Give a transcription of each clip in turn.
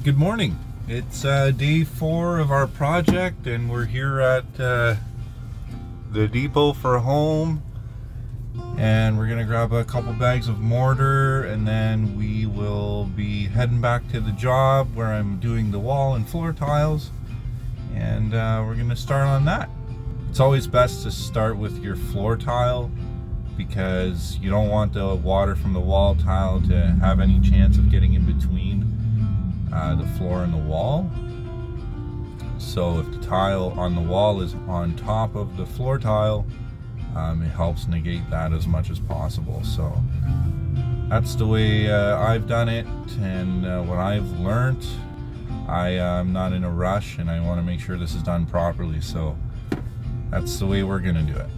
Good morning. It's day 4 of our project, and we're here at the depot for home. And we're gonna grab a couple bags of mortar, and then we will be heading back to the job where I'm doing the wall and floor tiles. And we're gonna start on that. It's always best to start with your floor tile because you don't want the water from the wall tile to have any chance of getting in between the floor and the wall. So if the tile on the wall is on top of the floor tile, it helps negate that as much as possible. So that's the way I've done it, and what I've learned. I'm not in a rush, and I want to make sure this is done properly, so that's the way we're gonna do it.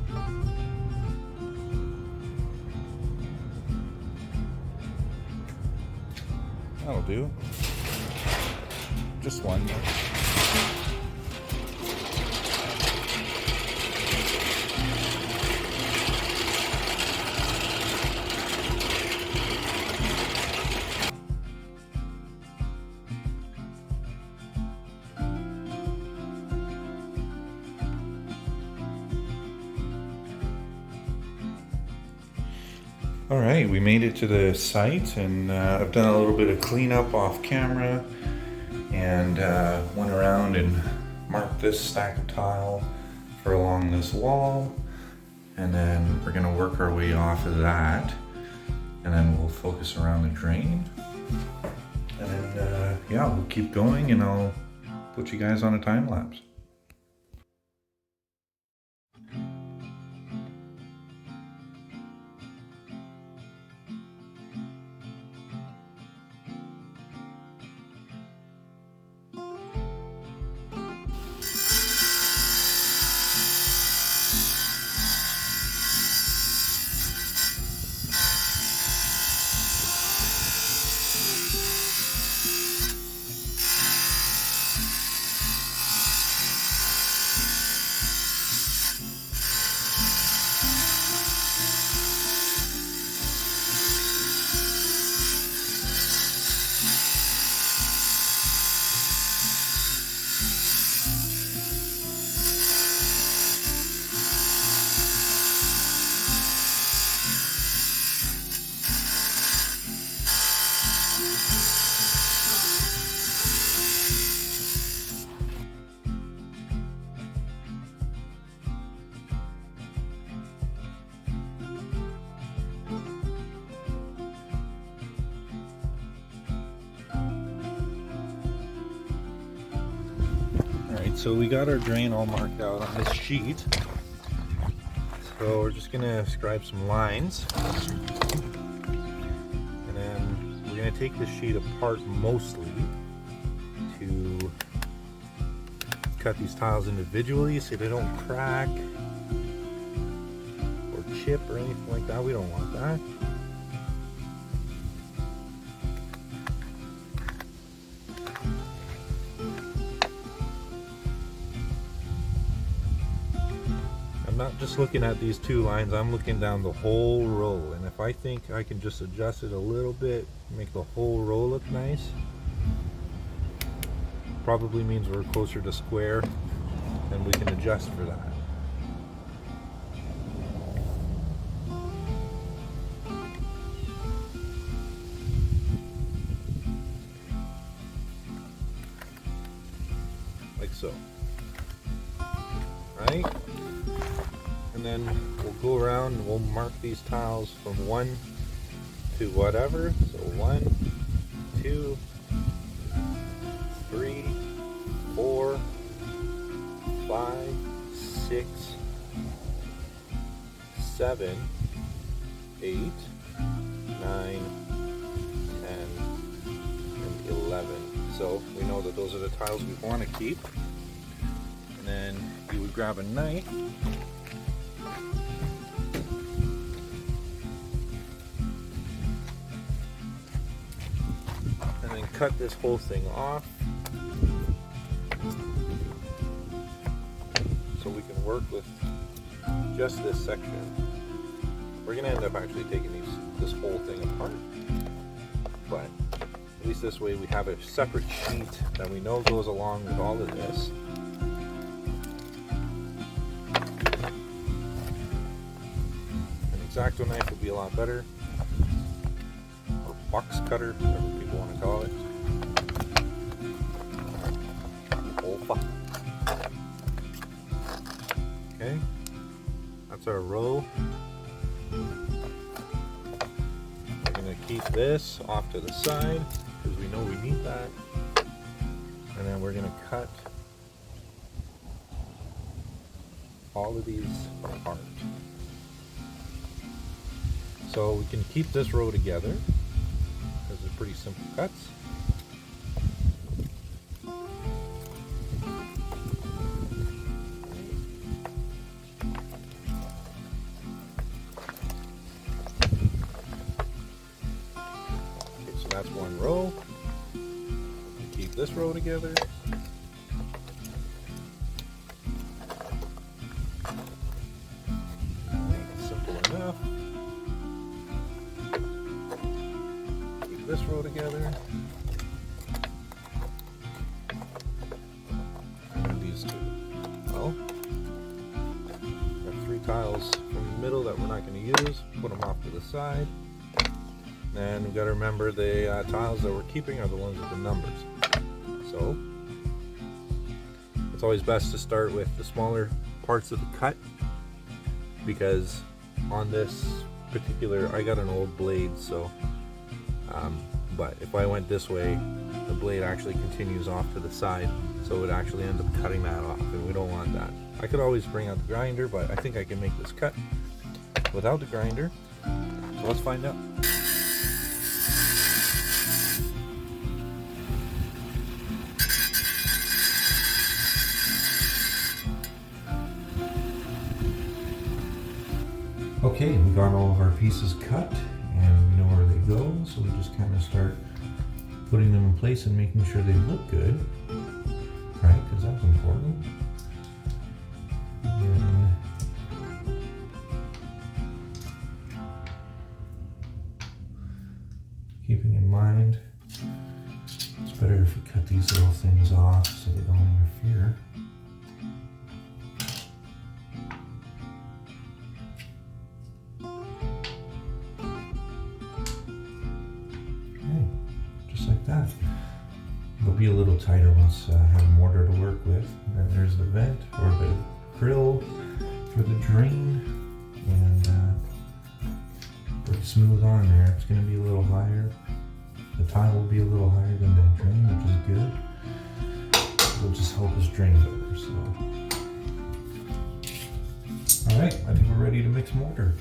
That'll do. Just one. All right, we made it to the site, and I've done a little bit of cleanup off camera and went around and marked this stack of tile for along this wall, and then we're gonna work our way off of that, and then we'll focus around the drain, and then yeah, we'll keep going, and I'll put you guys on a time lapse. So we got our drain all marked out on this sheet. So we're just gonna scribe some lines. And then we're gonna take the sheet apart mostly to cut these tiles individually so they don't crack or chip or anything like that. We don't want that. I'm not just looking at these two lines, I'm looking down the whole row, and if I think I can just adjust it a little bit, make the whole row look nice, probably means we're closer to square, and we can adjust for that. Like so. Right? And then we'll go around and we'll mark these tiles from 1 to whatever. So 1, 2, 3, 4, 5, 6, 7, 8, 9, 10, and 11. So we know that those are the tiles we want to keep. And then you would grab a knife and then cut this whole thing off so we can work with just this section. We're going to end up actually taking this whole thing apart, but at least this way we have a separate sheet that we know goes along with all of this. An X-Acto knife would be a lot better, or box cutter, whatever people want to call it. Okay, that's our row. We're going to keep this off to the side because we know we need that. And then we're going to cut all of these apart. So we can keep this row together because they're pretty simple cuts. That's one row. Keep this row together. Simple enough. Keep this row together. And these two. Well, we have 3 tiles from the middle that we're not going to use. Put them off to the side. And we've got to remember the tiles that we're keeping are the ones with the numbers. So it's always best to start with the smaller parts of the cut, because on this particular, I got an old blade, so but if I went this way, the blade actually continues off to the side, so it would actually end up cutting that off, and we don't want that. I could always bring out the grinder, but I think I can make this cut without the grinder, so let's find out. Okay, we got all of our pieces cut and we know where they go, so we just kind of start putting them in place and making sure they look good, right? Because that's important. And keeping in mind, it's better if we cut these little things off so they don't interfere. That. It'll be a little tighter once I have mortar to work with. And then there's the vent or the grill for the drain, and pretty smooth on there. It's going to be a little higher. The tile will be a little higher than the drain, which is good. It'll just help us drain better. So, all right, I think we're ready to mix mortar.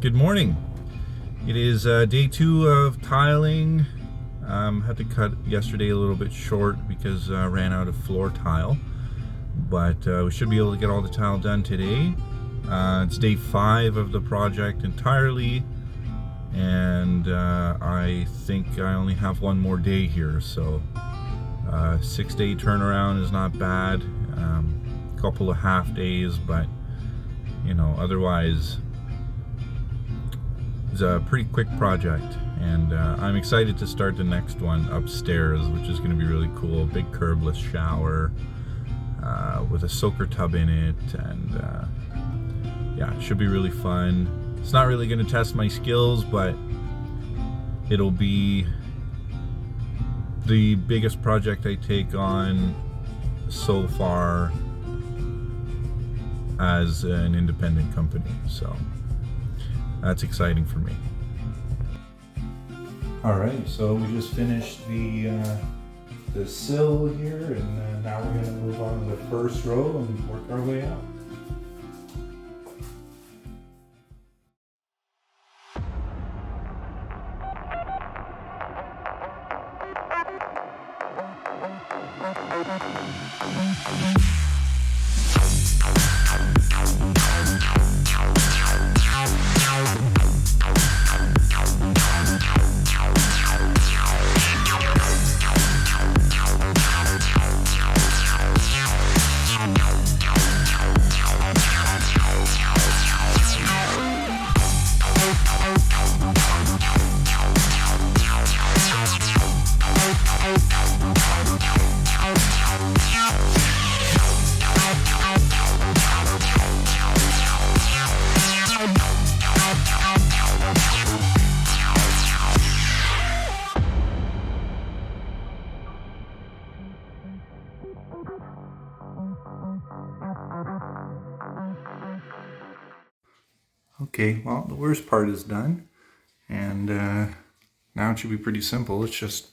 Good morning. It is day 2 of tiling. Had to cut yesterday a little bit short because I ran out of floor tile, but we should be able to get all the tile done today. It's day 5 of the project entirely, and I think I only have one more day here, so 6-day turnaround is not bad. Couple of half days, but you know, otherwise it's a pretty quick project, and I'm excited to start the next one upstairs, which is going to be really cool. Big curbless shower with a soaker tub in it, and yeah, it should be really fun. It's not really going to test my skills, but it'll be the biggest project I take on so far as an independent company, so that's exciting for me. Alright, so we just finished the sill here, and now we're going to move on to the first row and work our way up. Okay, well, the worst part is done, and now it should be pretty simple. It's just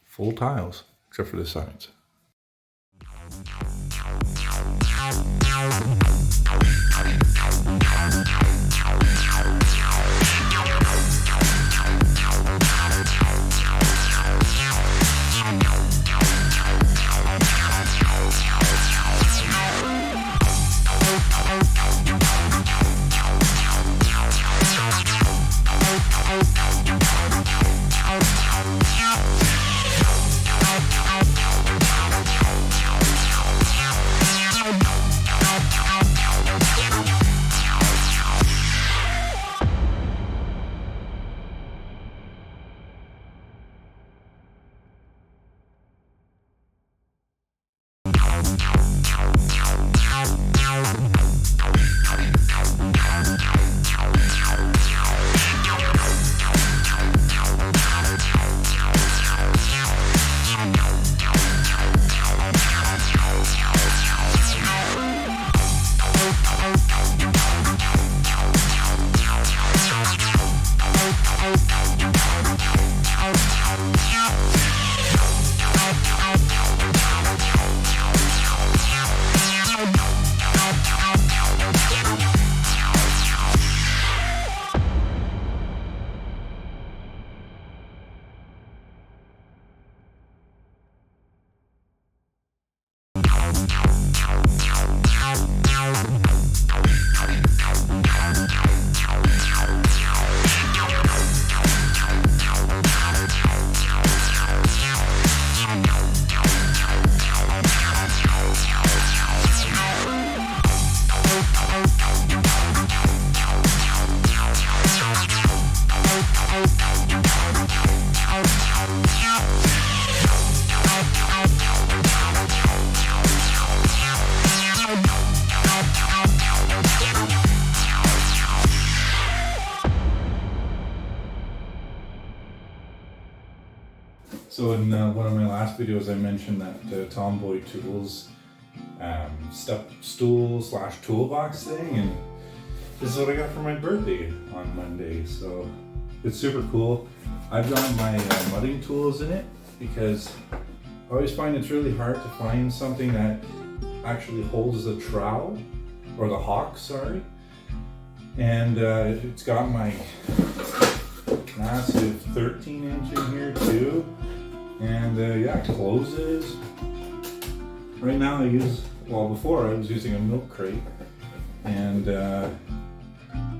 full tiles, except for the sides. So in one of my last videos I mentioned that Tomboy Tools step stool / toolbox thing, and this is what I got for my birthday on Monday, so it's super cool. I've got my mudding tools in it because I always find it's really hard to find something that actually holds the trowel, or the hock, sorry. And it's got my massive 13-inch in here too. And yeah, it closes. Right now before I was using a milk crate. And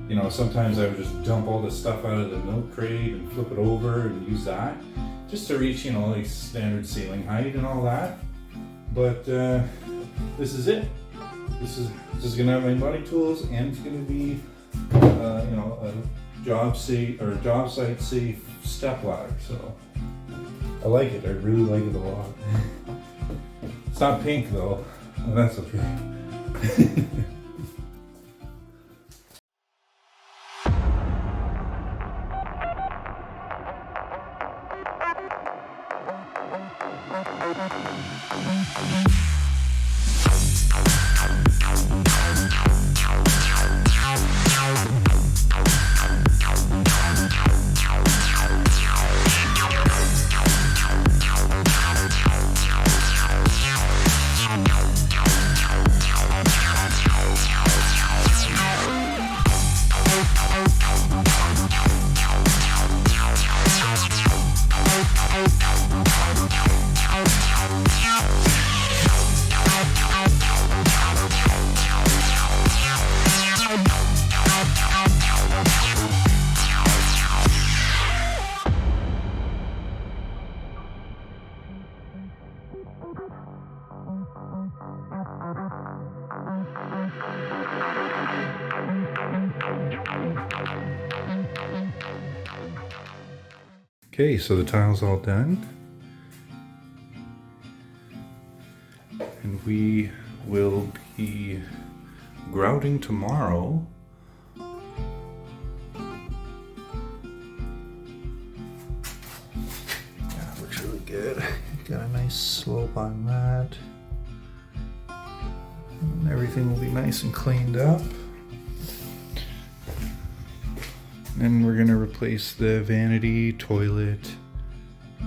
you know, sometimes I would just dump all the stuff out of the milk crate and flip it over and use that just to reach, you know, like standard ceiling height and all that. But this is it. This is gonna have my mudding tools, and it's gonna be you know, a job site safe step ladder. So I like it. I really like it a lot. It's not pink though. Well, that's okay. Okay, so the tile's all done. And we will be grouting tomorrow. Yeah, looks really good. Got a nice slope on that. And everything will be nice and cleaned up. And we're gonna replace the vanity, toilet,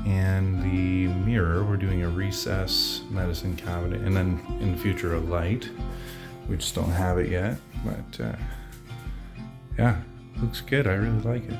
and the mirror. We're doing a recess medicine cabinet, and then in the future a light. We just don't have it yet, but yeah, looks good. I really like it.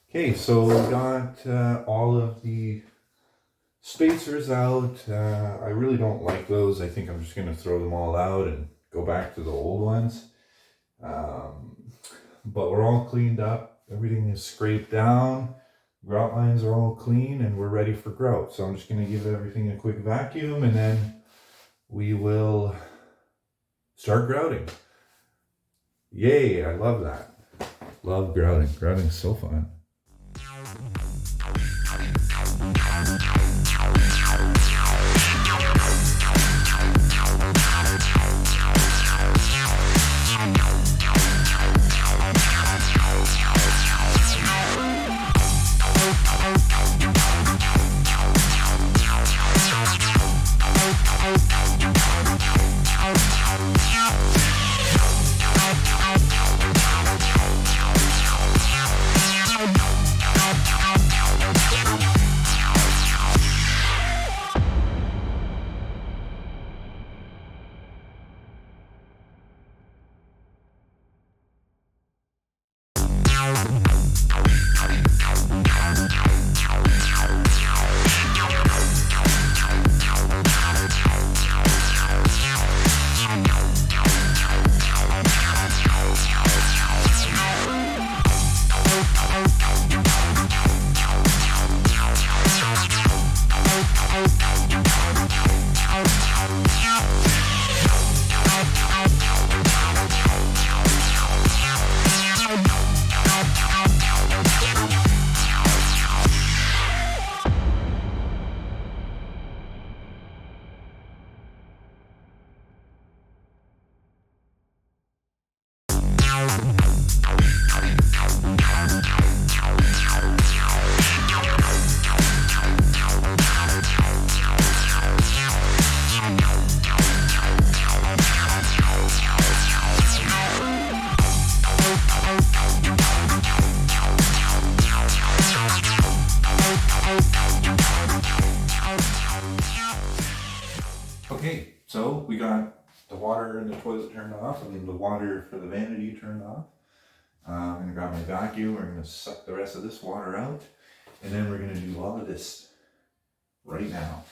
Okay, so we got all of the spacers out. I really don't like those. I think I'm just going to throw them all out and go back to the old ones. But we're all cleaned up. Everything is scraped down. Grout lines are all clean, and we're ready for grout. So I'm just going to give everything a quick vacuum, and then we will start grouting. Yay, I love that. Love grouting. Grouting is so fun. Okay, so we got the water in the toilet turned off and the water for the vanity turned off. I'm gonna grab my vacuum, we're gonna suck the rest of this water out, and then we're gonna do all of this right now.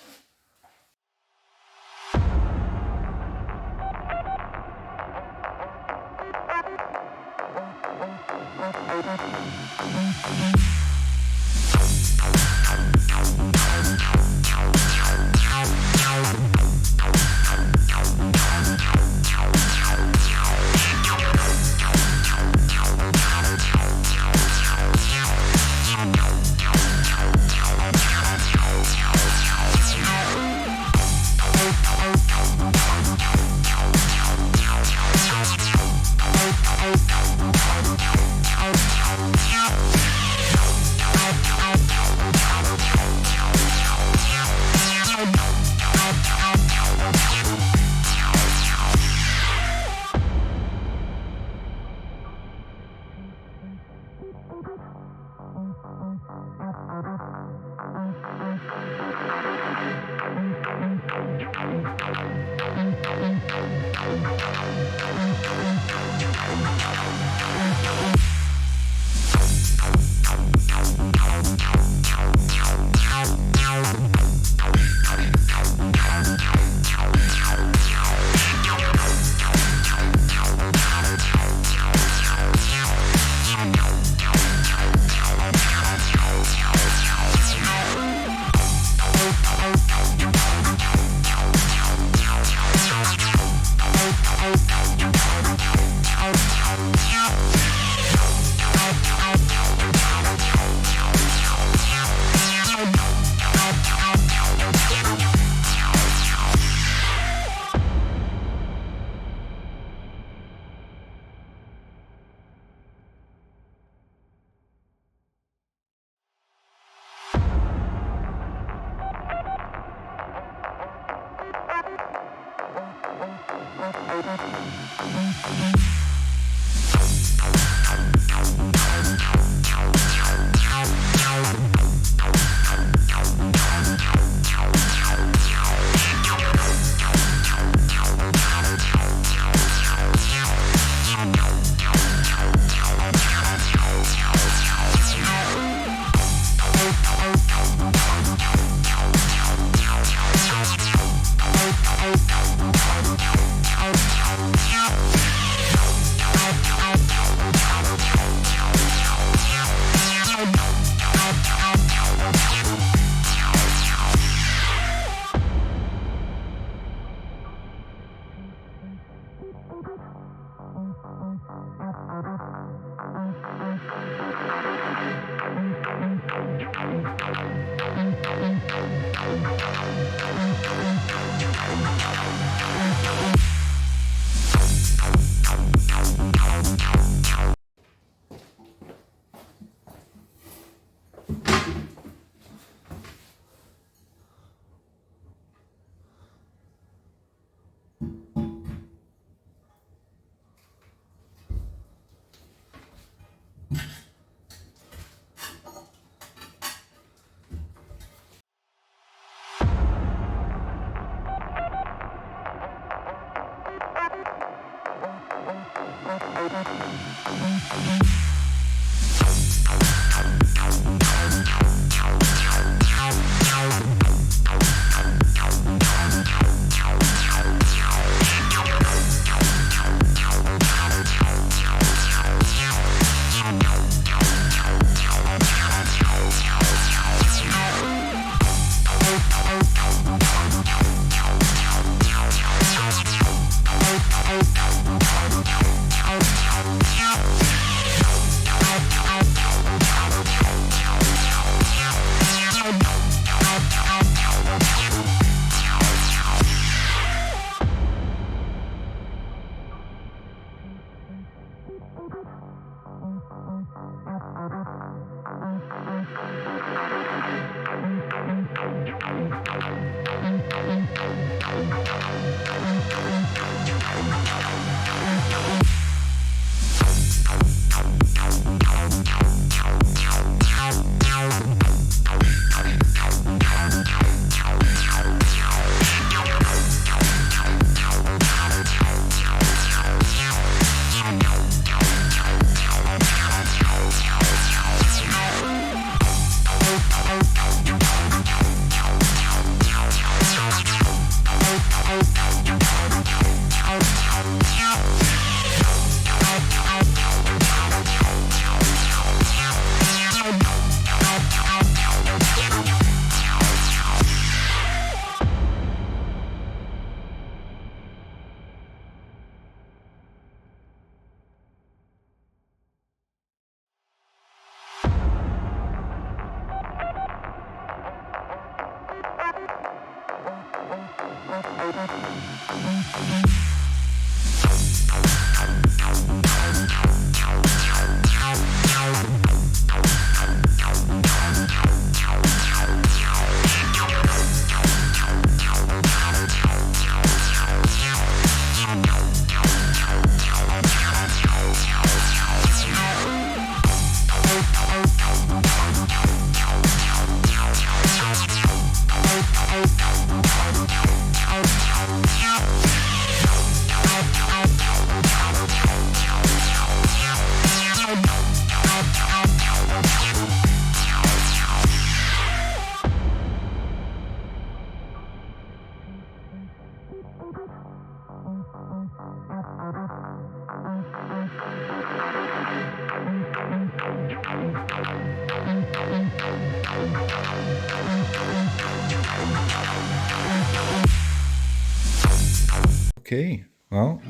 Okay, well,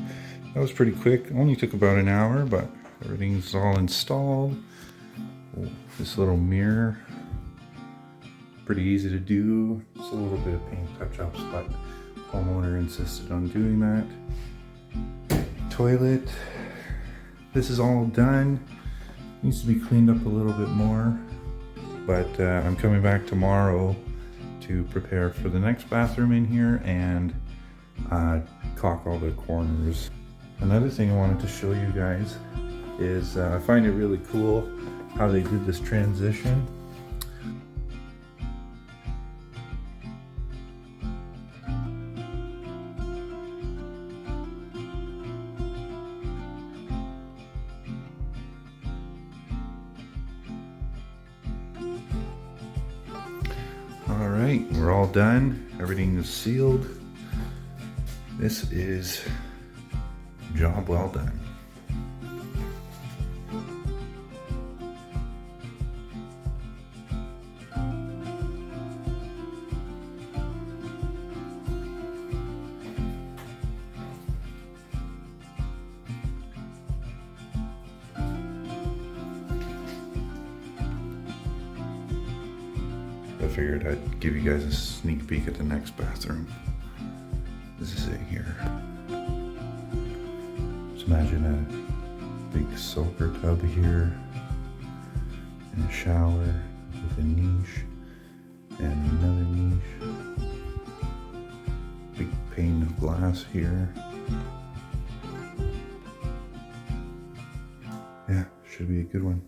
that was pretty quick. Only took about an hour, but everything's all installed. Oh, this little mirror, pretty easy to do. Just a little bit of paint touch-ups, but homeowner insisted on doing that. Toilet, this is all done. Needs to be cleaned up a little bit more, but I'm coming back tomorrow to prepare for the next bathroom in here and caulk all the corners. Another thing I wanted to show you guys is I find it really cool how they did this transition. All right, we're all done. Everything is sealed. This is job well done. I figured I'd give you guys a sneak peek at the next bathroom. This is it here. Just imagine a big soaker tub here, and a shower with a niche, and another niche. Big pane of glass here. Yeah, should be a good one.